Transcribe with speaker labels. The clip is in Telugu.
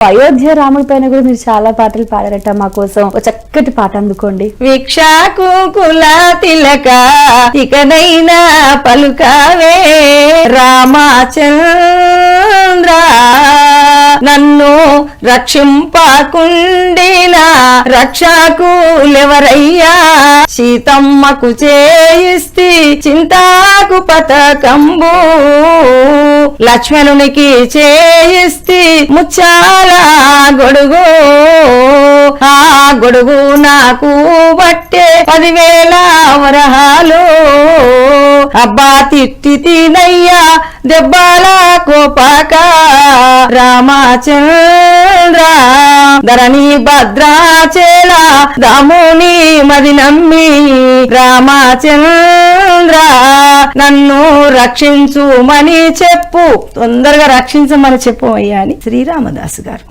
Speaker 1: అయోధ్య రాముడి పైన కూడా మీరు చాలా పాటలు పాడారట. మా కోసం ఒక చక్కటి పాట అందుకోండి.
Speaker 2: విక్షాకు కుల తిలక ఇకనైనా పలుకావే రామచంద్ర, నన్ను రక్షింపకుండినా రక్షకులెవరయ్యా, సీతమ్మకు చేయిస్తి చింతాకు పతకంబు, లక్ష్మణునికి చేయిస్తి ముచ్చాల గొడుగు, ఆ గొడుగు నాకు బట్టే 10,000 వరహాలు, అబ్బా తిట్టి తినయ్యా దెబ్బల కోపక రామచంద్ర, ధరణి భద్రాచల దాముని మది నమ్మి రామచంద్ర, నన్ను రక్షించుమని చెప్పు, తొందరగా రక్షించమని చెప్పు అయ్యా అని శ్రీరామదాసు గారు.